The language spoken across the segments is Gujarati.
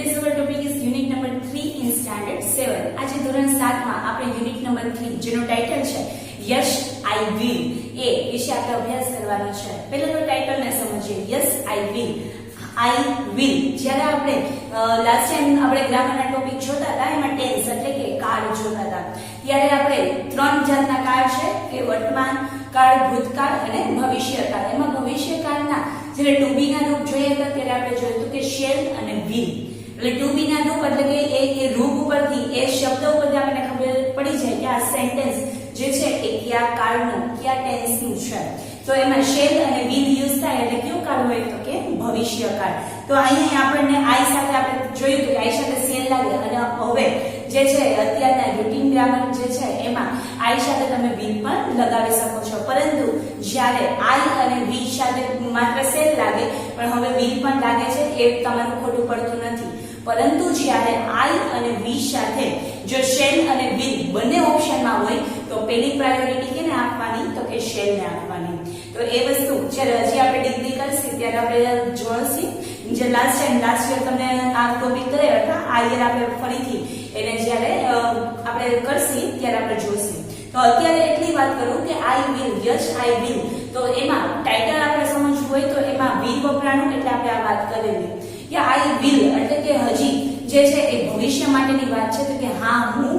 Today's our topic is unit number 3 in standard 7. આજે ધોરણ 7 માં આપણે યુનિટ નંબર 3 જેનો ટાઇટલ છે યસ આઈ વિલ એ વિશે આપણે અભ્યાસ કરવાનો છે. પહેલા તો ટાઇટલને સમજીએ. યસ આઈ વિલ જ્યારે આપણે લાસ્ટ ટાઈમ આપણે ગ્રામરના ટોપિક જોતા હતા એમાં ટેન્સ એટલે કે કાળ જોતા હતા ત્યારે આપણે ત્રણ જાતના કાળ છે કે વર્તમાન કાળ, ભૂતકાળ અને ભવિષ્યકાળ. એમાં ભવિષ્યકાળના જ્યારે ટુ બી ના રૂપ જોઈએ હતા ત્યારે આપણે જોયું હતું કે શેલ અને વિલ. એટલે ટુ બી ના રૂપ એટલે કે એ રૂપ ઉપરથી એ શબ્દ ઉપરથી આપણને ખબર પડી જાય કે આ સેન્ટેન્સ જે છે એ કયા કાળનું કયા ટેન્સનું છે. તો એમાં શેલ અને વિલ યુઝ થાય એટલે કયો કાળ હોય તો કે ભવિષ્યકાળ. તો અહીંયા આપણને આઈ સાથે આપણે જોયું કે આઈ સાથે શેલ લાગે અને હવે જે છે અત્યારના રૂટીન ગ્રામર જે છે એમાં આઈ સાથે તમે વિલ પણ લગાવી શકો છો. પરંતુ જ્યારે આઈ અને વી સાથે માત્ર શેલ લાગે પણ હવે વિલ પણ લાગે છે એ તમારું ખોટું પડતું નથી. પરંતુ જ્યારે આઈ અને વી સાથે જો શેલ અને વિલ બંને ઓપ્શનમાં હોય તો પેલી પ્રાયોરિટી કેને આપવાની તો કે શેલ ને આપવાની. તો એ વસ્તુ જ્યારે હજી આપણે ડિગ્રી કરશું ત્યારે આપણે જોઈશું. જે લાસ્ટ યર તમને આ ટોપિક કર્યા હતા આ યર આપણે ફરીથી એને જ્યારે આપણે કરશું ત્યારે આપણે જોઈશું. તો અત્યારે એટલી વાત કરું કે I will, yes I will, તો એમાં ટાઇટલ આપણે સમજવું હોય તો એમાં વિલ વપરાણું એટલે આપણે આ વાત કરેલી કે આઈ વિલ એટલે કે હજી જે છે એ ભવિષ્ય માટેની વાત છે. તો કે હા હું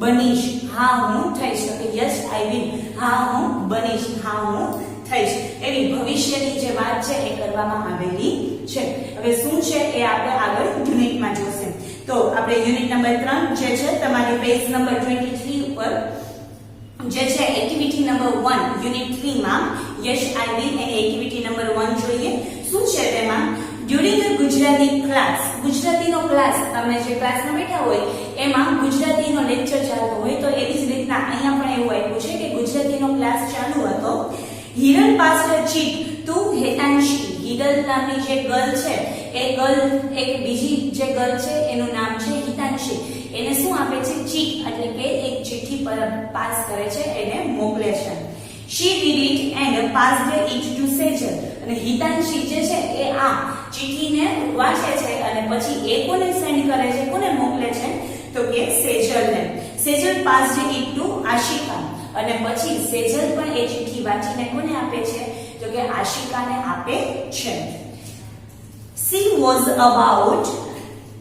બનીશ, હા હું થઈશ. તો કે યસ આઈ વિલ, હા હું બનીશ, હા હું થઈશ, એવી ભવિષ્યની જે વાત છે એ કરવામાં આવેલી છે. હવે શું છે એ આપણે આગળ યુનિટમાં જોઈશું. તો આપણે યુનિટ નંબર 3 જે છે તમારી પેજ નંબર 23 ઉપર જે છે એક્ટિવિટી નંબર 1 યુનિટ 3 માં યસ આઈ વિલ અને એક્ટિવિટી નંબર 1 જોઈએ. શું છે તેમાં ડ્યુરિંગ ધ ગુજરાતી ક્લાસ, ગુજરાતીનો ક્લાસ તમે જે ક્લાસમાં બેઠા હોય એમાં ગુજરાતીનો લેક્ચર ચાલતો હોય તો એવી જ રીતના અહીંયા પણ એવું આપ્યું છે કે ગુજરાતીનો ક્લાસ ચાલુ હતો. હિરલ પાસે ચીટ ટુ હેતાંશી. હિરલ નામની જે ગર્લ છે એ ગર્લ એક બીજી જે ગર્લ છે એનું નામ છે હિતાંશી. એને શું આપે છે ચીટ એટલે કે એક ચિઠ્ઠી પર પાસ કરે છે એને મોકલે છે. She read it and passed it to Sejal. અને હિતાંશી જે છે એ આ ચિઠ્ઠીને વાંચે છે અને પછી એ કોને સેન્ડ કરે છે, કોને મોકલે છે તો કે સેજલને. સેજલ passed it to આશિકા અને પછી સેજલ પણ એ ચિઠ્ઠી વાંચીને કોને આપે છે તો કે આશિકાને આપે છે. She was about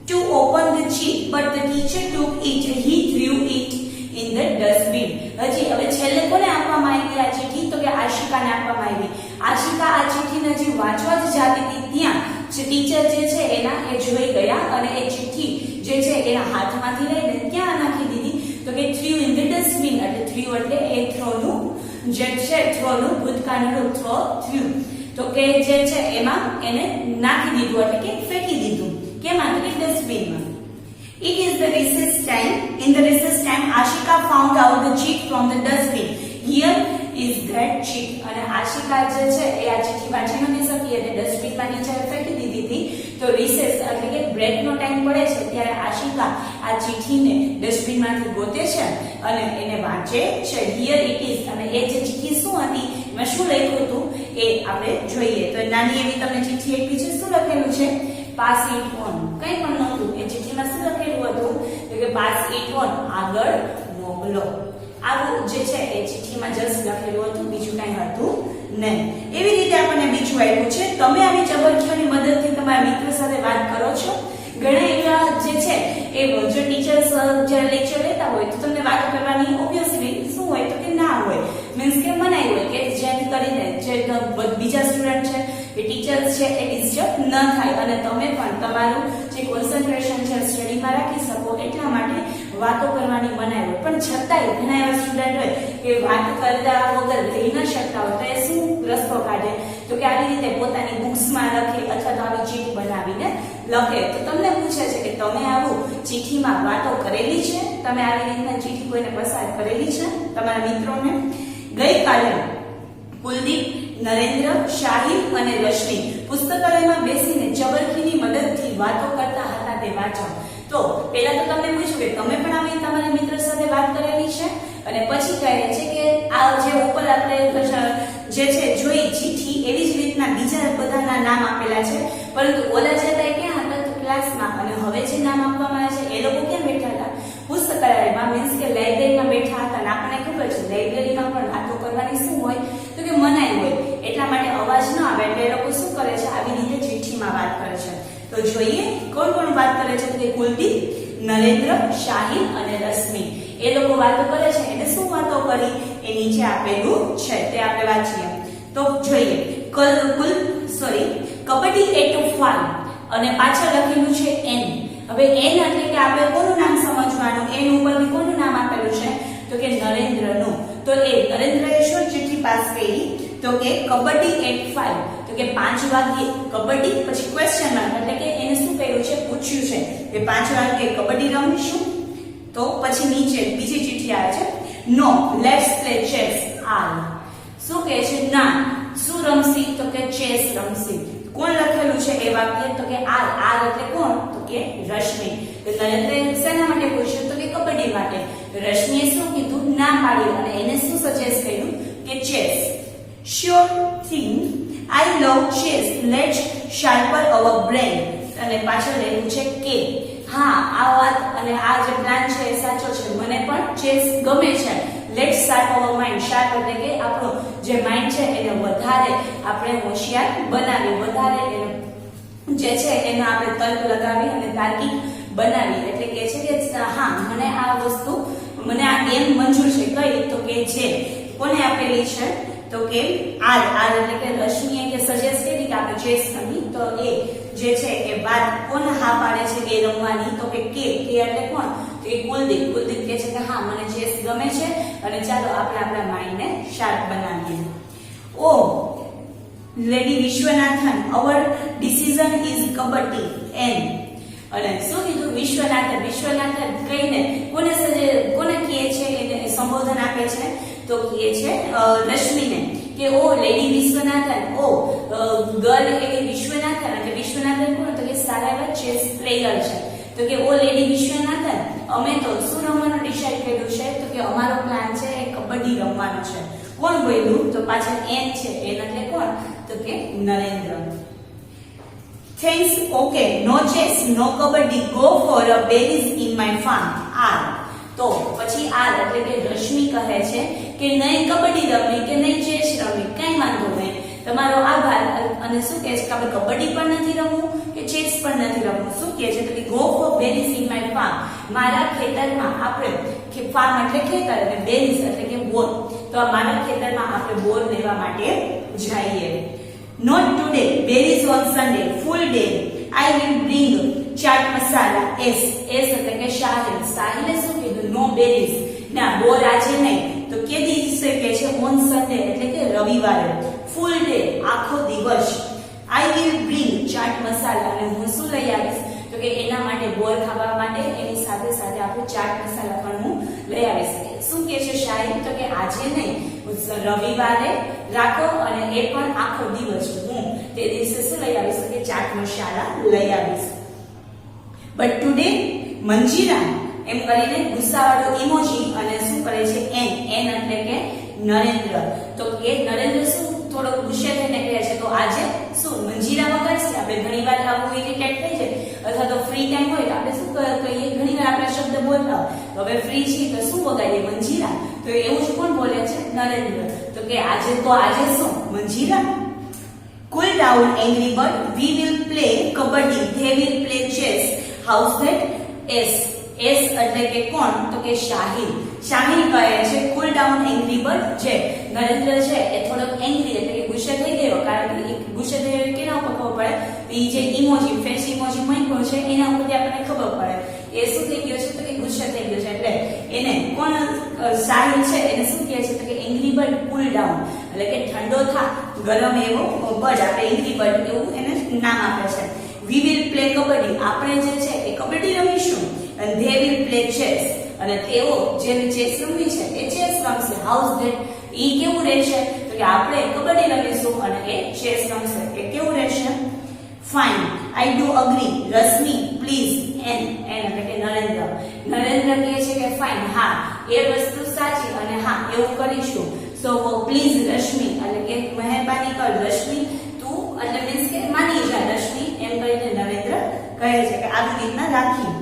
to open the sheet but the teacher took it. He threw it in the dustbin. હજી હવે છેલ્લે કોને આપવામાં આવી આ ચિઠ્ઠી તો કે આશિકાને આપવામાં આવી. આશિકા આ ચિઠ્ઠીને હજી વાંચવા જ જાતી હતી ત્યાં જે ટીચર જે છે એના એ જોઈ ગયા અને એ ચિઠ્ઠી જે છે એના હાથમાંથી લઈને ક્યાં નાખી દીધી તો કે threw in the dustbin. એટલે threw એટલે એ થ્રોનું જે છે થ્રોનું ભૂતકાળનું threw તો કે જે છે એમાં એને નાખી દીધું એટલે કે ફેંકી દીધું. કેમાં તો કે ડસ્ટબિનમાં. It is the recess time. In the recess time, Ashika found out the cheat from the dustbin. Here is that cheat. અને આશિકા જે છે એ આ ચિઠ્ઠી વાંચી નથી શકી એટલે ડસ્ટબિનમાં નીચે ફેંકી દીધી હતી. તો રિસેસ એટલે કે બ્રેકનો ટાઈમ પડે છે ત્યારે આશિકા આ ચિઠ્ઠીને ડસ્ટબિનમાંથી ગોતે છે અને એને વાંચે છે. Here it is. અને એ જે ચિઠ્ઠી શું હતી એમાં શું લખ્યું હતું એ આપણે જોઈએ. તો નાની એવી તમને ચિઠ્ઠી આપી છે. શું લખેલું છે પાસ ઇટ ઓન. કંઈ પણ નહોતું. એ ચિઠ્ઠીમાં શું લખેલું હતું તો કે પાસ ઇટ ઓન આગળ મોકલો. આવું જે છે એ ચિઠ્ઠીમાં જસ્ટ લખેલું હતું, બીજું કંઈ હતું નહીં. એવી રીતે આપણને બીજું આપ્યું છે તમે આવી ચબરખીઓની મદદથી તમારા મિત્રો સાથે વાત કરો છો. ઘણા એવા જે છે એ જો ટીચર્સ જ્યારે લેક્ચર લેતા હોય તો તમને વાત કરવાની ઓબ્વિયસલી શું હોય તો કે ના હોય, મીન્સ કે મનાઈ હોય કે જેથી કરીને જે બીજા સ્ટુડન્ટ છે કે ટીચર્સ છે એ ડિસ્ટર્બ ન થાય અને તમે પણ તમારું જે કોન્સન્ટ્રેશન છે સ્ટડીમાં રાખી શકો એટલા માટે વાતો કરવાની મનાઈ હોય. પણ છતાંય ઘણા એવા સ્ટુડન્ટ હોય કે વાત કરતા વગર રહી ન શકતા હોય તો એ શું રસ્તો કાઢે તો કે આવી રીતે પોતાની બુક્સમાં લખે અથવા તો આવી ચીઠ બનાવીને લખે. તો તમને પૂછે છે કે તમે આવું ચિઠ્ઠીમાં વાતો કરેલી છે, તમે આવી રીતના ચિઠ્ઠી કોઈને પસાર કરેલી છે તમારા મિત્રોને. ગઈકાલે કુલદીપ, નરેન્દ્ર, શાહિદ અને રશ્મિ પુસ્તકાલયમાં બેસીને ચબરખીની મદદથી વાતો કરતા હતા તે વાંચો. તો પહેલા તો તમને પૂછ્યું કે તમે પણ આવી તમારા મિત્ર સાથે વાત કરેલી છે અને પછી કહે છે કે આ જે ઉપર આપણે જે છે જોઈ ચિઠ્ઠી એવી જ રીતના બીજા બધાના નામ આપેલા છે પરંતુ ઓલા જતા ક્યાં હતા તો ક્લાસમાં અને હવે જે નામ આપવામાં આવે છે એ લોકો ક્યાં બેઠા હતા? પુસ્તકાલયમાં, મીન્સ કે લાઇબ્રેરીમાં બેઠા હતા. અને આપણને ખબર છે લાઇબ્રેરીમાં પણ વાતો કરવાની શું હોય તો કે મનાઈ હોય. એટલા માટે અવાજ ન આવે એટલે એ લોકો શું કરે છે? આવી રીતે ચિઠ્ઠીમાં વાત કરે છે. તો જોઈએ કોણ કોણ વાત કરે છે? તો કે કુલદીપ, નરેન્દ્ર, શાહિન અને રશ્મિ એ લોકો વાતો કરે છે. એટલે શું વાતો કરી એ નીચે આપેલું છે તે આપણે વાંચીએ. તો જોઈએ કબડ્ડી એટ 5 અને પાછળ લખેલું છે એન. હવે એન એટલે કે આપણે કોનું નામ સમજવાનું? એન ઉપરથી કોનું નામ આપેલું છે? તો કે નરેન્દ્રનું. તો એ નરેન્દ્રએ શું ચિઠ્ઠી પાસ કરી? તો કે કબડ્ડી એટ 5 તો કે 5 વાગ્યે કબડ્ડી, પછી ક્વેશ્ચન માર્ક એટલે કે એને શું કર્યું છે? પૂછ્યું છે કે 5 વાગ્યે કબડ્ડી રમીશું. તો પછી નીચે બીજી ચિઠ્ઠી આવે છે નો લેટ્સ પ્લે ચેસ આર. શું કહે છે? ના. શું રમશી? તો કે ચેસ રમશી. કોણ લખેલું છે એ વાક્ય? તો કે આર. આર એટલે કોણ? તો કે રશ્મિ. તો નરેન્દ્રએ શેના માટે પૂછ્યું? તો કે કબડ્ડી માટે. રશ્મિએ શું કીધું? ના પાડ્યું અને એને શું સજેસ્ટ કર્યું? કે chess. Sure thing, I love chess. Let's sharpen our brain. અને પાછળ લખ્યું છે કે હા આ વાત અને આ જે પ્લાન છે એ સાચો છે. મને પણ ચેસ ગમે છે. Let's sharp hour mind. Sharp એટલે કે આપણો જે માઇન્ડ છે એને વધારે આપણે હોશિયાર બનાવી, વધારે જે છે એનો આપણે તર્ક લગાવી અને તાર્કિક બનાવી. એટલે કે છે કે હા મને આ વસ્તુ, મને આ ગેમ મંજૂર છે. કઈ? તો કે જે કોને આપેલી છે? તો કે આર. આર એટલે કે રશ્મિએ કે સજેસ્ટ કરી કે આપણે ચેસ રમી. તો એ જે છે એ વાત કોણ હા પાડે છે કે રમવાની? તો કે એટલે કોણ? તો કે કુલદીપ. કુલદીપ કહે છે કે હા મને ચેસ ગમે છે અને ચાલો આપણે આપણા માઇન્ડને શાર્પ બનાવીએ. Oh lady Viswanathan, our decision is kabaddi and. અને શું કીધું? વિશ્વનાથન. વિશ્વનાથન કહીને કોને કહે છે? એને સંબોધન આપે છે. તો કહે છે રશ્મિને કે ઓ લેડી વિશ્વનાથન, ઓ ગર્લ એટલે વિશ્વનાથન. એટલે વિશ્વનાથન કોણ? તો કે સારા એવા ચેસ પ્લેયર છે. તો કે ઓ લેડી વિશ્વનાથન, અમે તો શું રમવાનું ડિસાઈડ કર્યું છે? તો કે અમારો પ્લાન છે એ કબડ્ડી રમવાનો છે. કોણ બોલ્યું? તો પાછળ એન છે. એન એટલે કોણ? તો કે Narendra. Thanks. Okay. No chess, no kabaddi. Go for a berries in my farm. R. તો પછી આર એટલે કે રશ્મિ કહે છે કે નહીં કબડ્ડી રમી કે નહીં ચેસ રમી, કઈ વાંધો નહીં, તમારો આભાર. અને શું કહે છે કે આપણે કબડ્ડી પણ નથી રમવું કે ચેસ પણ નથી રમવું. શું કહે છે? તો કે go for berries in my farm. મારા ખેતરમાં આપણે, ફાર્મ એટલે ખેતર અને બેરીઝ એટલે કે બોર. તો મારા ખેતરમાં આપણે બોર લેવા માટે જઈએ. Not today, berries on Sunday, full day. I will bring chaat masala. S. S એટલે કે શાહિલ. શાહિલે શું કીધું? No berries. ના બોર આજે નહીં. તો કે દિવસે કે છે? ઓન સન્ડે એટલે કે રવિવારે. ફૂલ ડે આખો દિવસ. I will bring ચાટ મસાલા. અને હું શું લઈ આવીશ? તો કે એના માટે બોર ખાવા માટે એની સાથે સાથે આપણે ચાટ મસાલા પણ હું લઈ આવીશ. શું કે છે શાહિલ? તો કે આજે નહીં, રવિવારે રાખો અને એ પણ આખો દિવસ. હું તે દિવસે શું લઈ આવીશ? કે ચાટ મસાલા લઈ આવીશ. બટ ટુડે મંજીરા એમ કરીને ગુસ્સાવાળો ઇમોજી અને શું કરે છે? એન. એન એટલે કે નરેન્દ્ર. તો કે નરેન્દ્ર શું થોડો ગુસ્સે થઈને કહે છે તો આજે શું મંજીરા વગાડશે? આપણે ઘણીવાર આવું ઇરિટેટ થઈ જાય અથવા તો ફ્રી ટાઈમ હોય તો આપણે શું કહીએ? ઘણીવાર આપણે શબ્દ બોલતા હોય હવે ફ્રી છીએ તો શું વગાડીએ? મંજીરા. તો એવું જ કોણ બોલે છે? નરેન્દ્ર. તો કે આજે શું? મંજીરા. Cool down, angry bird. We will play kabaddi. They will play chess. How's that? S. S એટલે કે કોણ? તો કે શાહિલ. શાહિલ કહે છે કુલ ડાઉન એંગ્રી બર્ડ. જે નરેન્દ્ર છે એ થોડોક એંગ્રી એટલે કે ગુસ્સે થઈ ગયો. કારણ કે ગુસ્સે થઈ ગયો કેના ઉપર ખબર પડે? એ જે ઇમોજી, ફેસ ઇમોજી મૂક્યો છે એના ઉપરથી આપણને ખબર પડે એ શું થઈ ગયો છે? તો કે ગુસ્સે થઈ ગયો છે. એટલે એને કોણ? શાહિલ છે એને શું કહે છે? તો કે એંગ્રી બર્ડ કુલ ડાઉન એટલે કે ઠંડો થા, ગરમ એવો બર્ડ. આપણે એંગ્રી બર્ડ એવું એને નામ આપે છે. We will play kabaddi. આપણે જે છે એ kabaddi રમીશું. and they will play chess. અને તેઓ જેને ચેસ રમવી છે એ ચેસ રમશે. હાઉસ ધેટ? ઈ કેવું રહેશે? તો કે આપણે કબડ્ડી રમીશું અને એ ચેસ રમશે. એ કેવું રહેશે? Fine. I do agree. Rashmi please. N. N એટલે કે નરેન્દ્ર. નરેન્દ્ર કહે છે કે ફાઇન, હા એ વસ્તુ સાચી અને હા એવું કરીશું. સો પ્લીઝ રશ્મિ એટલે કે મહેરબાની કર રશ્મિ, તું એટલે મીન્સ કે માની જા રશ્મિ એમ કરીને નરેન્દ્ર કહે છે કે આવી રીતના રાખી.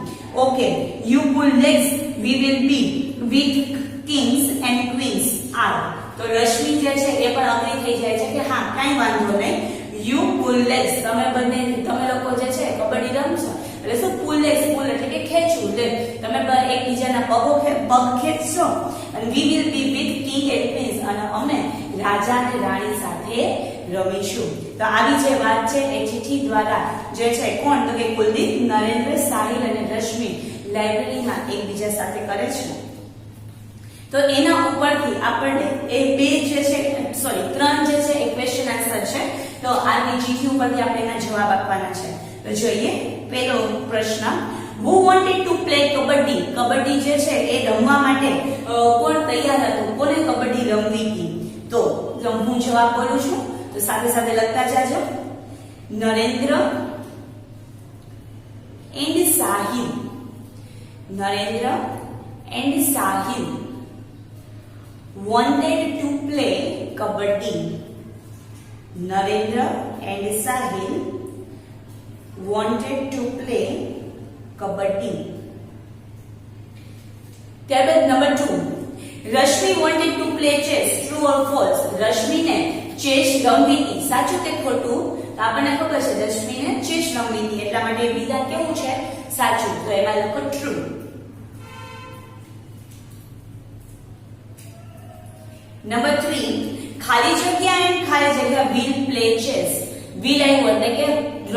Okay, you pull legs we will be with kings and queens are. તો રશ્મિ જે છે એ પણ અગ્રી થઈ જાય છે કે હા કાંઈ વાંધો નહીં. યુ પુલ લેગ્સ, તમે લોકો જે છે કબડ્ડી રમશો એટલે શું પુલ લેગ્સ, પુલ એટલે કે ખેંચવું, લે તમે એકબીજાના પગ ખેંચશો અને વી will be with king and Queens, અને અમે રાજા અને રાણી સાથે રમીશું. તો આવી જે વાત છે એ ચિઠ્ઠી દ્વારા જે છે કોણ, તો કે કુલદીપ, નરેન્દ્ર, સાહિલ અને રશ્મિ લાઇબ્રેરીમાં એકબીજા સાથે કરે છે. તો એના ઉપરથી આપણને એ બે જે છે ત્રણ જે છે એ ક્વેશ્ચન આન્સર છે. તો આની ચિઠ્ઠી ઉપરથી આપણે એના જવાબ આપવાના છે. તો જોઈએ પહેલો પ્રશ્ન, who wanted to play kabaddi. Kabaddi જે છે એ રમવા માટે કોણ તૈયાર હતું, કોને કબડ્ડી રમવી હતી? તો હું જવાબ બોલું છું તો સાથે સાથે લખતા જાજો. Narendra and Sahil. Narendra and Sahil wanted to play kabaddi. Narendra and Sahil wanted to play kabaddi. ત્યારબાદ number 2, Rashmi wanted to play chess. True or false? રશ્મિને ચેસ રમવી હતી, સાચું કે ખોટું? તો આપણને ખબર છે રશ્મિને ચેસ રમવી હતી એટલા માટે વિધાન કેવું છે? સાચું. તો એમાં લખો ટ્રુ. નંબર 3, ખાલી જગ્યા એન્ડ ખાલી જગ્યા વિલ પ્લે ચેસ. વિલ આવ્યું એટલે કે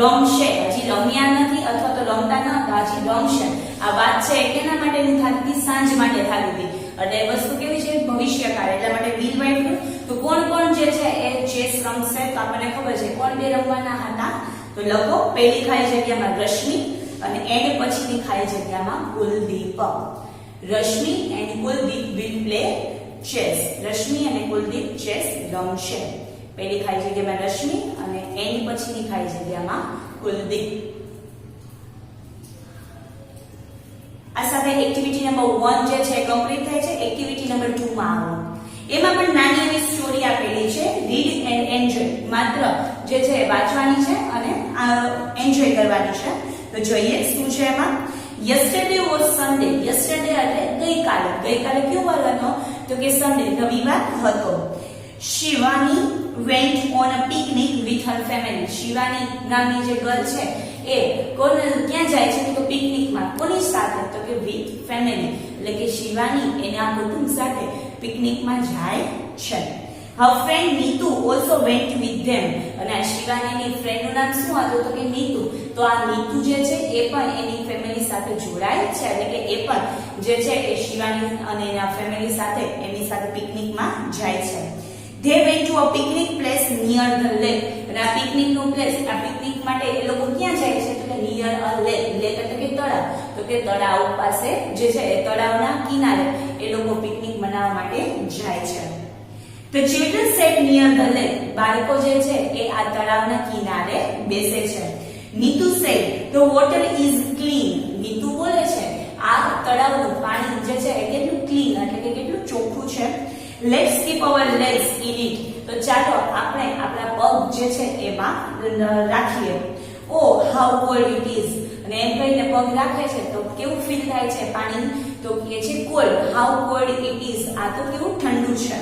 રમશે, હજી રમ્યા નથી અથવા તો રમતા ન હતા, હજી રમશે. આ વાત છે કેના માટેની થતી હતી? સાંજ માટે થતી હતી. એટલે વસ્તુ કેવી છે? ભવિષ્યકાળ, એટલા માટે વિલ વાપર્યું. તો કોણ કોણ જે છે એ ચેસ રમશે? તો આપણને ખબર છે કોણ બે રમવાના હતા. તો લખો પહેલી ખાલી જગ્યામાં રશ્મિ અને એન્ડ પછીની ખાલી જગ્યામાં Kuldeep. Rashmi and Kuldeep will play chess. Rashmi અને કુલદીપ ચેસ રમશે. પહેલી ખાલી જગ્યામાં રશ્મિ અને એન્ડ પછીની ખાલી જગ્યામાં કુલદીપ. આ સાથે એક્ટિવિટી નંબર 1 જે છે કમ્પ્લીટ થાય છે. એક્ટિવિટી નંબર 2 માં આવો. એમાં પણ નાની એવી સ્ટોરી આપેલી છે, રીડ એન્ડ એન્જોય. માત્ર જે છે વાંચવાની છે અને એન્જોય કરવાની છે. તો જોઈએ શું છે એમાં. Yesterday was Sunday. યસ્ટરડે એટલે ગઈકાલે. ગઈકાલે કયો વાર હતો? તો કે સન્ડે, રવિવાર હતો. Shivani went on a picnic with her family. Shivani નામની જે ગર્લ છે એ ક્યાં જાય છે? તો પિકનિકમાં. કોની સાથે? તો કે વિથ ફેમિલી, એટલે કે શિવાની એના કુટુંબ સાથે પિકનિકમાં જાય છે. Her friend Neetu also vent with them. અને આ શિવાનીની ફ્રેન્ડનું નામ શું હતું? તો કે નીતુ. તો આ નીતુ જે છે એ પણ એની ફેમિલી સાથે જોડાય છે, એટલે કે એ પણ જે છે એ શિવાની અને એના ફેમિલી સાથે એની સાથે પિકનિકમાં જાય છે. They went to a picnic place near the lake. અને આ પિકનિકનું પ્લેસ, આ પિકનિક માટે એ લોકો ક્યાં જાય છે? તો કે near a lake. લેક એટલે કે તળાવ. તો કે તળાવ પાસે જે છે એ તળાવના કિનારે એ લોકો પિકનિક મનાવવા માટે જાય છે. The children sat near the lake. બાળકો જે છે એ આ તળાવના કિનારે બેસે છે. Neetu said the water is clean. Neetu બોલે છે આ તળાવનું પાણી જે છે એ કેટલું ક્લીન એટલે કે કેટલું ચોખ્ખું છે. Let's keep our legs in it. તો ચાલો આપણે આપણા પગ જે છે એમાં રાખીએ. Oh how cold it is. અને એમ કહીને પગ રાખે છે તો કેવું ફીલ થાય છે પાણી? તો કે છે cold. How cold it is. આ તો કેવું ઠંડુ છે.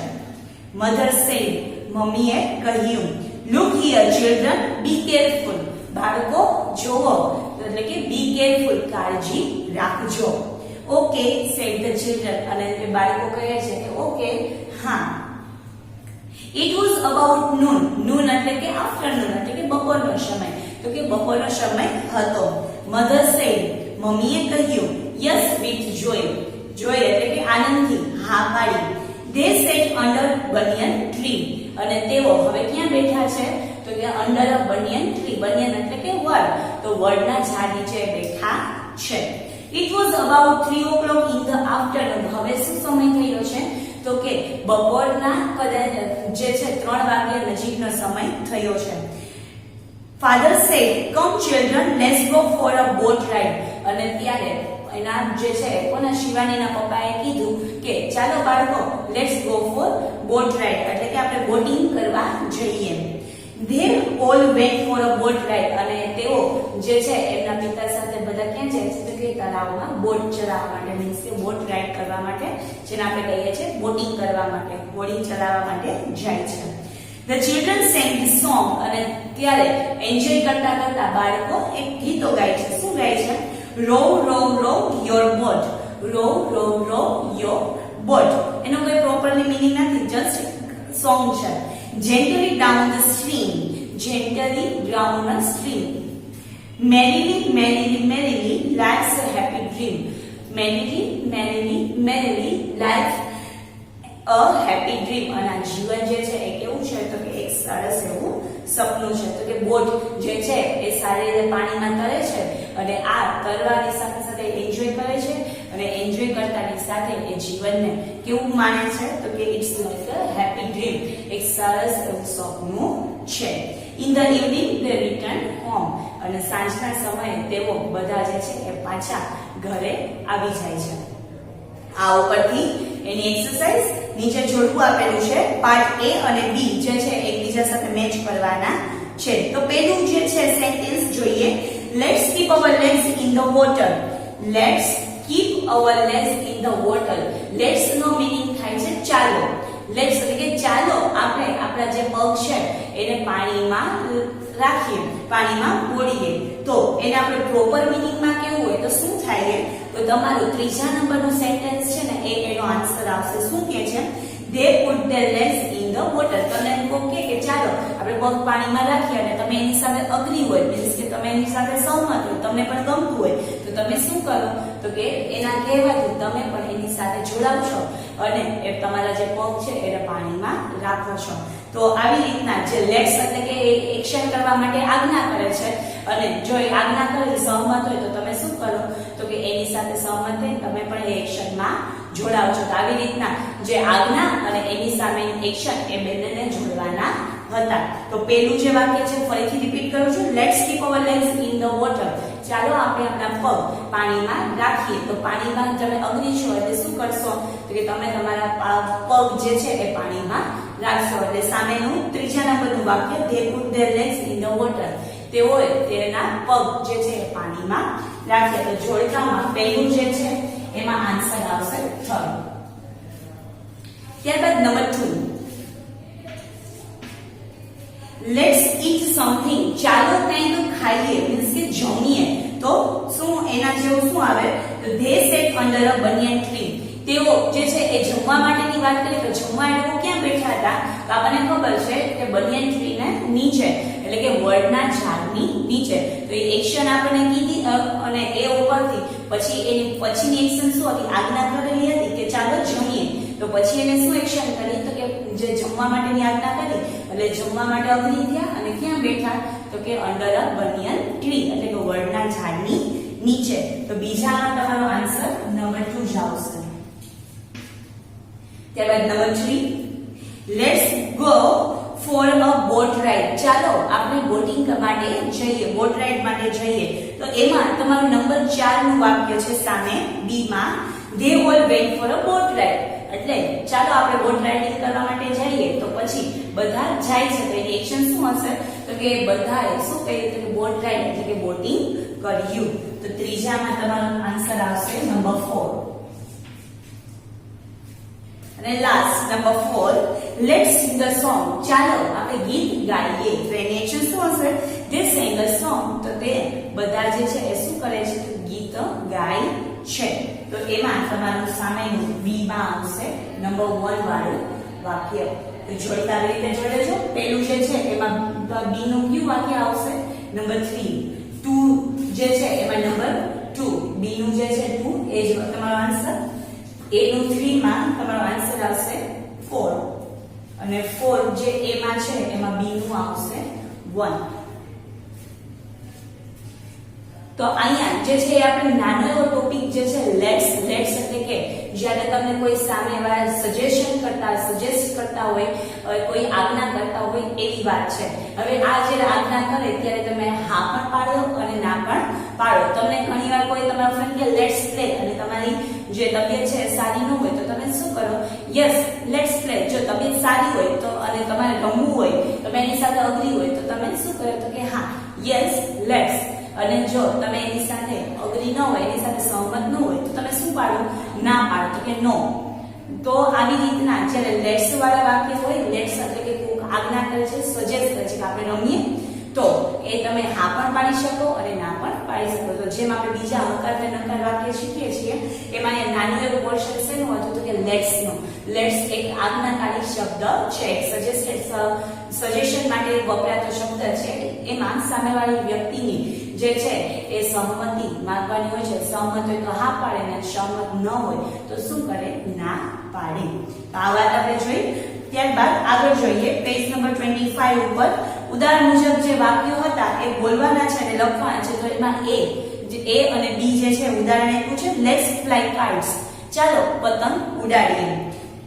Mother said. મમ્મીએ કહ્યું. Look here children, be careful. બાળકો જોવો, એટલે કે be careful, કાળજી રાખજો. Okay said the children. અને બાળકો કહે છે કે ઓકે, હા. It was about noon. Noon એટલે કે afternoon એટલે કે બપોરનો સમય. તો કે બપોરનો સમય હતો. Mother said. મમ્મીએ કહ્યું. Yes with joy. Joy એટલે કે આનંદથી હા પાડી. They sat under banyan tree. અને તેઓ હવે ક્યાં બેઠા છે? તો કે under a banyan tree. banyan એટલે કે વડ. તો વડના ઝાડ નીચે બેઠા છે. It was about 3 o'clock in the afternoon. હવે શું સમય થયો છે? તો કે બપોરના કદાચ જે છે 3 વાગ્યા નજીકનો સમય થયો છે. Father said, "Come children, let's go for a boat ride." અને ત્યારે એના જે છે કોના શિવાનીના પપ્પાએ કીધું કે ચાલો બાળકો let's go for boat ride, એટલે કે આપણે બોટિંગ કરવા જઈએ. They all went for a boat ride. અને તેઓ જે છે એમના પિતા સાથે બધા ક્યાં જાય છે તો કે તળાવમાં બોટ ચલાવવા માટે, મીન્સ કે બોટ રાઈડ કરવા માટે, જેને આપણે કહીએ છીએ બોટિંગ કરવા માટે, હોડી ચલાવવા માટે જાય છે. The children sang the song. અને ત્યારે એન્જોય કરતા કરતા બાળકો એક ગીતો ગાય છે. શું ગાય છે? Row, row, row your boat. Row, row, row your boat. એનો કોઈ પ્રોપરલી મીનિંગ નથી, જસ્ટ સોંગ છે. Gently down the stream. Gently down the stream. Merrily, merrily, merrily, life's a happy dream. Merrily, merrily, merrily, life a happy dream. અને આ જીવન જે છે એ કેવું છે તો કે એક સરસ એવું સપનું છે. તો કે બોટ જે છે એ સારી રીતે પાણીમાં તરે છે અને આ તરવાની સાથે સાથે એન્જોય કરે છે અને એન્જોય કરતાની સાથે એ જીવનને કેવું માને છે તો કે it's like a happy dream, એક સરસ એવું સપનું છે. In the evening they return home. અને સાંજના સમયે તેઓ બધા જે છે એ પાછા ઘરે આવી જાય છે. આ ઉપરથી એની એક્સરસાઇઝ નીચે જોડવું આપેલું છે. પાર્ટ A અને B જે છે એકબીજા સાથે મેચ કરવાના છે. તો પહેલું જે છે સેન્ટેન્સ જોઈએ. Let's keep our legs in the water. Let's keep our legs in the water. Let's નો મીનિંગ થાય છે ચાલો. લેટ્સ એટલે કે ચાલો આપણે આપણા જે પગ છે એને પાણીમાં રાખીએ, પાણીમાં બોળીએ. તો એને આપણે પ્રોપર મીનિંગમાં કેવું હોય તો શું થાય? તો તમારું ત્રીજા નંબરનું સેન્ટેન્સ છે ને એનો આન્સર આવશે. શું કહે છે? They put their legs in the water. તમને એમ કે ચાલો આપણે પગ પાણીમાં રાખીએ અને તમે એની સાથે અગ્રી હોય, મીન્સ કે તમે એની સાથે સહમત હોય, તમને પણ ગમતું હોય તો તમે શું કરો તો કે એના કહેવાથી તમે પણ એની સાથે જોડાવશો અને એ તમારા જે પગ છે એને પાણીમાં રાખો છો. તો આવી રીતના જે લેટ્સ એટલે કે એક્શન કરવા માટે આજ્ઞા કરે છે અને જો એ આજ્ઞા કરે સહમત હોય તો તમે શું કરો તો કે એની સાથે સહમત થઈ તમે પણ એ એક્શનમાં જોડાવ છો. તો આવી રીતના જે આજ્ઞા અને એની સામેની એક્શન એ બંનેને જોડવાના હતા. તો પહેલું જે વાક્ય છે ફરીથી રિપીટ કરું છું. Let's keep our legs in the water. ચાલો આપણે આપણા પગ પાણીમાં રાખીએ. તો પાણીમાં તમે અગ્નિ છો એટલે શું કરશો તો કે તમે તમારા પગ જે છે એ પાણીમાં રાખશો. એટલે સામેનું ત્રીજા નંબરનું વાક્ય they put their legs in the water. તેઓએ તેના પગ જે છે એ પાણીમાં રાખ્યા. તો જોડકામાં પહેલું જે છે એમાં આન્સર આવશે 3. ત્યારબાદ નંબર 2. Let's it something. ચાલો કંઈક ખાઈએ, મીન્સ કે જમીએ. તો શું એના જેવું શું આવે તો they sat under a banyan tree. તેઓ જે છે એ જમવા માટેની વાત કરીએ તો જમવા એ લોકો ક્યાં બેઠા હતા તો આપણને ખબર છે કે બનિયન ટ્રી ને નીચે એટલે કે વડના ઝાડની નીચે. તો એ એક્શન આપણને કીધી અને એ ઉપરથી પછી એની પછીની એક્શન શું હતી? આજ્ઞા કરેલી હતી કે ચાલો જમીએ. તો પછી એને શું એક્શન કરી તો કે જે જમવા માટેની આજ્ઞા કરી એટલે જમવા માટે અગ્નિ થયા અને ક્યાં બેઠા તો કે અંડર અ બનિયન ટ્રી એટલે કે વડના ઝાડની નીચે. તો બીજામાં તમારો આન્સર નંબર 2 જ આવશે. ત્યારબાદ number 3. Let's go for a boat ride. ચાલો આપણે બોટિંગ માટે જઈએ, બોટ રાઈડ માટે જઈએ. તો એમાં તમારું નંબર 4 નું વાક્ય છે સામે B માં they all went for a boat ride. એટલે ચાલો આપણે બોટ રાઇડિંગ કરવા માટે જઈએ. તો પછી બધા જાય છે તો એની એક્શન શું હશે તો કે બધાએ શું કર્યું તો કે બોટ રાઇડ એટલે કે બોટિંગ કર્યું. તો ત્રીજામાં તમારો આન્સર આવશે નંબર 4. અને last number 4. Let's sing the song. ચાલો આપણે ગીત ગાઈએ. તો એની એક્શન શું હશે? they sang a song. તો તે બધા જે છે એ શું કરે છે તો ગીત ગાય છે. તો એમાં તમારું સામેનું B માં આવશે નંબર 1 વાળું વાક્ય. તો જોડતા આવી રીતે જોડેજો. પહેલું જે છે એમાં B નું કયું વાક્ય આવશે? નંબર 3. 2 જે છે એમાં નંબર 2. B નું જે છે 2 એ જ તમારો આન્સર. A નું 3 માં તમારો આન્સર આવશે 4 અને 4 જે A માં છે એમાં B નું આવશે 1. તો અહીંયા જે છે આપણે નાનો એવો ટોપિક જે છે લેટ્સ એટલે કે જ્યારે તમે તમને કોઈ સામેવાળા સજેસ્ટ કરતા હોય, કોઈ આજ્ઞા કરતા હોય એવી વાત છે. હવે આ જ્યારે આજ્ઞા કરે ત્યારે તમે હા પણ પાડો અને ના પણ પાડો. તમને ઘણીવાર કોઈ તમારા ફ્રેન્ડ કે લેટ્સ પ્લે અને તમારી જે તબિયત છે સારી ન હોય તો તમે શું કરો? Yes let's play. જો તબિયત સારી હોય તો અને તમારે રમવું હોય, તમે એની સાથે અગ્રી હોય તો તમે શું કરો? તો કે હા યસ લેટ્સ. અને જો તમે એની સાથે અગ્રી ન હોય, એની સાથે સહમત ન હોય તો તમે શું પાડો? ના પાડો, તો કે નો. તો આવી રીતના જ્યારે લેટ્સ વાળા વાક્ય હોય, લેટ્સ એટલે કે કોઈક આજ્ઞા કરે છે, સજેસ્ટ કરે છે કે આપણે રમીએ, તો એ તમે હા પણ પાડી શકો અને ના પણ પાડી શકો. તો જેમ આપણે બીજા હકાર અને નકાર વાક્ય શીખીએ છીએ એમાં એ નાનું એવું પોર્શન શેનું હતું? તો કે લેટ્સ નો. લેટ્સ એક આજ્ઞાકારી શબ્દ છે, એક સજેશન માટે વપરાતો શબ્દ છે. એમાં સામેવાળી વ્યક્તિની જે છે એ સહમતિ માંગવાની હોય છે. સહમત હોય તો હા પાડે ને સહમત ન હોય તો શું કરે? ના પાડે. તો આ વાત આપણે જોઈ. ત્યારબાદ આગળ જોઈએ પેજ નંબર 25 ઉપર ઉદાહરણ મુજબ જે વાક્યો હતા એ બોલવાના છે અને લખવાના છે. તો એમાં એ અને બી જે છે ઉદાહરણ આપ્યું છે લેટ્સ ફ્લાય કાઇટ્સ, ચાલો પતંગ ઉડાડીએ.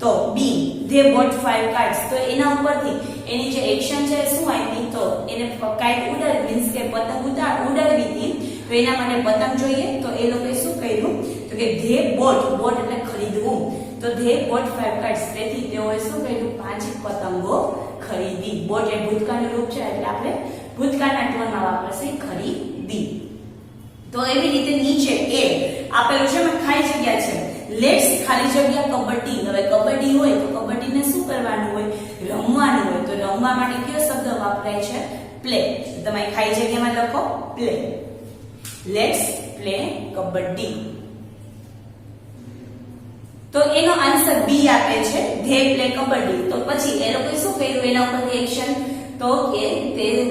તો બી ધે બોટ 5 કાઇટ્સ, તો એના ઉપરથી એની જે એક્શન છે શું આપી? તો એને કાઇટ ઉડાડ મીન્સ કે પતંગ ઉડાડવી હતી, તો એના માટે પતંગ જોઈએ. તો એ લોકોએ શું કર્યું? તો કે ધે બોટ એટલે ખરીદવું, તો ધે બોટ 5 કાઇટ્સ, તેથી તેઓએ શું કર્યું? 5 પતંગો ખરીદી. બોટ એ ભૂતકાળનું રૂપ છે એટલે આપણે ભૂતકાળના ટોનમાં વાપરશે ખરીદી. તો એવી રીતે નીચે એ આપેલું છે એમાં ખાલી જગ્યા છે. લેટ્સ ખાલી જગ્યા કબડ્ડી. હવે કબડ્ડી હોય તો કબડ્ડીને શું કરવાનું હોય? રમવાનું હોય. તો રમવા માટે કયો શબ્દ વાપરાય છે? પ્લે. તમે ખાલી જગ્યામાં લખો પ્લે. Let's play kabaddi. તો એનો આન્સર બી આપે છે ધે પ્લે કબડ્ડી. તો પછી એ લોકોએ શું કર્યું એના ઉપરથી એક્શન? તો કે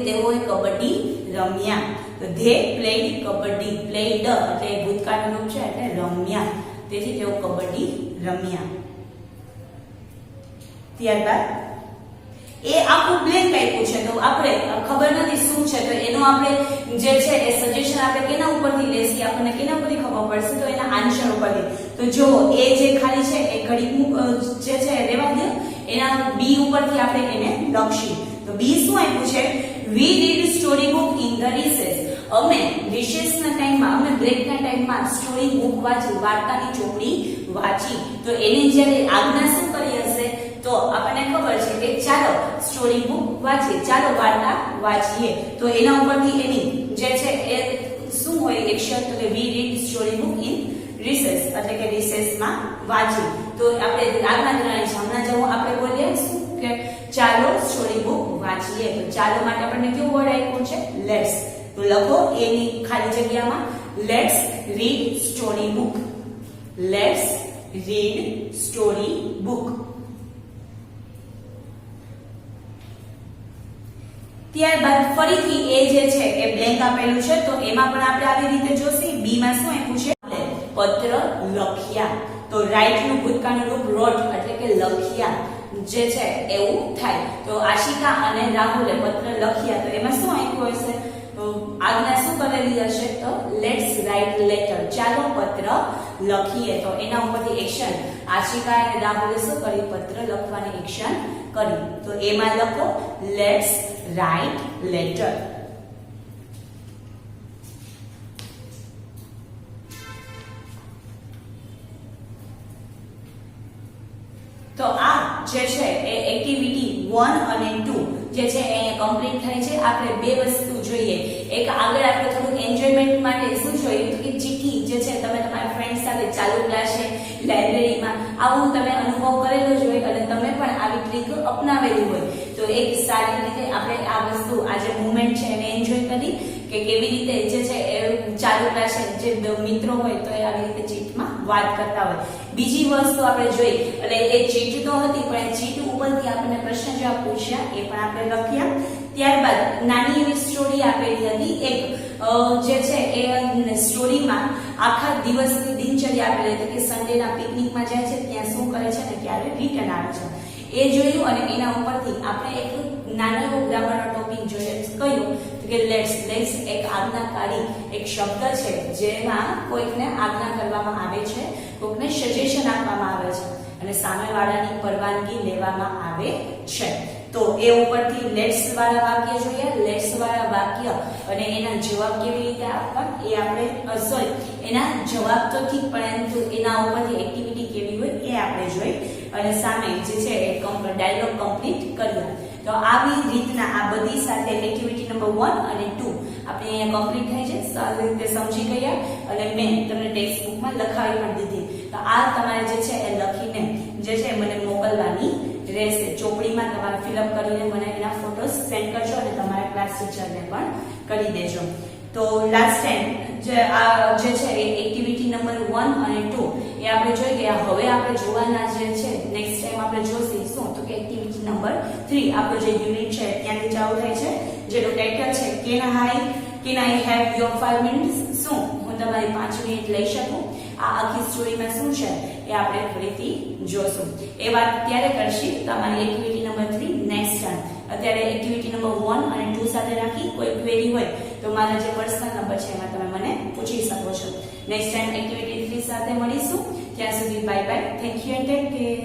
તેઓએ કબડ્ડી રમ્યા. તો ધે પ્લેડ કબડ્ડી. પ્લેડ એટલે ભૂતકાળનું રૂપ છે એટલે રમ્યા, તેથી તેઓ કબડ્ડી રમ્યા. ત્યારબાદ એ આખું બ્લેન્ક આપ્યું છે, તો આપણે ખબર નથી શું છે, તો એનો આપણે જે છે એ સજેશન આપણે કેના ઉપરથી લેશી? આપણને કેના ઉપરથી ખબર પડશે? તો એના આન્સર ઉપરથી. તો જો એ જે ખાલી છે એ ઘડી જે છે રેવા દે, એના બી ઉપરથી આપણે એને લખશું. તો બી શું આપ્યું છે? We read story book in the recess. અમે રિસેસના ટાઈમમાં, અમે બ્રેકના ટાઈમમાં સ્ટોરી બુક વાંચી, વાર્તાની ચોપડી વાંચી. તો એને જ્યારે આજ્ઞા શું કરી હશે? તો આપણને ખબર છે કે ચાલો સ્ટોરી બુક વાંચીએ, ચાલો વાર્તા વાંચીએ. તો એના ઉપરથી એની જે છે એ શું હોય એક્શન? તો કે we read story book in recess એટલે કે રિસેસમાં વાંચી. તો આપણે આજ્ઞા કરવાની છે. હમણાં જેવું આપણે બોલીએ શું કે ચાલો સ્ટોરી બુક વાંચીએ. તો ચાલો માટે આપણને કેવું વર્ડ આપ્યું છે? લેટ્સ. તો લખો એની ખાલી જગ્યામાં let's read story book. Let's read story book. ત્યારબાદ ફરીથી એ જે છે એ બ્લેન્ક આપેલું છે, તો એમાં પણ આપણે આવી રીતે જોશી. બી માં શું આપ્યું છે? પત્ર લખ્યા. તો રાઇટ નું ભૂતકાળનું રૂપ રોટ એટલે કે લખ્યા જે છે એવું થાય. તો આશિકા અને રાહુલે પત્ર લખ્યા. તો એમાં શું આપ્યું હશે? તો આજ્ઞા શું કરેલી હશે? તો લેટ્સ રાઇટ લેટર. ચાલો પત્ર લખીએ. તો એના ઉપરથી એક્શન આશિકા અને રાહુલે શું કરી? પત્ર લખવાની એક્શન કરી. તો એમાં લખો લેટ્સ રાઇટ લેટર. તો આ જે છે એ એક્ટિવિટી 1 અને 2 જે છે એ કમ્પ્લીટ થાય છે. આપણે બે વસ્તુ જોઈએ. એક આગળ આપણે થોડું એન્જોયમેન્ટ માટે શું જોયું કે ચિઠ્ઠી જે છે તમે તમારા ફ્રેન્ડ સાથે ચાલુ ક્લાસે, લાઇબ્રેરીમાં આવું તમે અનુભવ કરેલો જ હોય અને તમે પણ આવી ટ્રીક અપનાવેલી હોય. તો એક સારી રીતે આપણે આ વસ્તુ આ જે મુવમેન્ટ છે એને એન્જોય કરી કે કેવી રીતે જે છે એ ચાલુ ક્લાસે જે મિત્રો હોય તો એ આવી રીતે ચીટમાં વાત કરતા હોય. બીજી વસ્તુ આપણે જોઈ એટલે એ ચીટ તો હતી પણ એ ચીટ ઉપરથી આપણને પ્રશ્ન જવાબ પૂછ્યા એ પણ આપણે લખ્યા. ત્યારબાદ નાની એવી સ્ટોરી આપેલી હતી. એક જે છે એ સ્ટોરીમાં આખા દિવસની દિનચર્યા આપેલી હતી કે સન્ડેના પિકનિકમાં જાય છે, ત્યાં શું કરે છે અને ક્યારે રિટર્ન આવે છે એ જોયું અને એના ઉપરથી આપણે એક નાનો એવો ગ્રામરનો ટોપિક જોયો કયો કે કે લેટ્સ એક આજ્ઞાકારી એક શબ્દ છે જેમાં કોઈકને આજ્ઞા કરવામાં આવે છે, કોઈકને સજેશન આપવામાં આવે છે અને સામેવાળાની પરવાનગી લેવામાં આવે છે. તો એ ઉપરથી લેટ્સ વાળા વાક્ય જોઈએ. લેટ્સ વાળા વાક્ય અને એના જવાબ કેવી રીતે આપવા એ આપણે સોરી એના જવાબ તો ઠીક, પરંતુ એના ઉપરથી એક્ટિવિટી કેવી હોય એ આપણે જોઈ અને સામે જે છે એ ડાયલોગ કમ્પ્લીટ કરીએ. તો આવી રીતના આ બધી સાથે એક્ટિવિટી નંબર 1 અને 2 આપણે અહીંયા કમ્પ્લીટ થાય છે. સારી રીતે સમજી ગયા અને મેં તમને ટેક્સ્ટ બુકમાં લખાવી પણ દીધી. તો આ તમારે જે છે એ લખીને જે છે મને મોકલવાની રહેશે. ચોપડીમાં તમારે ફિલઅપ કરીને મને એના ફોટોસ સેન્ડ કરજો અને તમારા ક્લાસ ટીચરને પણ કરી દેજો. તો લાસ્ટ ટાઈમ જે છે એ એક્ટિવિટી નંબર 1 અને 2 એ આપણે જોઈ ગયા. હવે આપણે જોવાના જે છે નેક્સ્ટ ટાઈમ આપણે જોઈશું શું તો કે એક્ટિવિટી નંબર 3 આપણો જે યુનિટ છે ત્યાંથી ચાલુ થાય છે, જેનું ટાઇટલ છે can I have your 5 minutes. શું હું તમારી 5 મિનિટ લઈ શકું? આ આખી સ્ટોરીમાં શું છે એ આપણે ફરીથી જોશું. એ વાત ત્યારે કરશી તમારી એક્ટિવિટી નંબર 3 નેક્સ્ટ ટાઈમ. અત્યારે એક્ટિવિટી નંબર 1 અને 2 સાથે રાખી. કોઈ ક્વેરી હોય તો મારા જે પર્સનલ નંબર છે એમાં તમે મને પૂછી શકો છો. નેક્સ્ટ ટાઈમ એક્ટિવિટી 3 સાથે મળીશું. ત્યાં સુધી bye bye. Thank you and take care.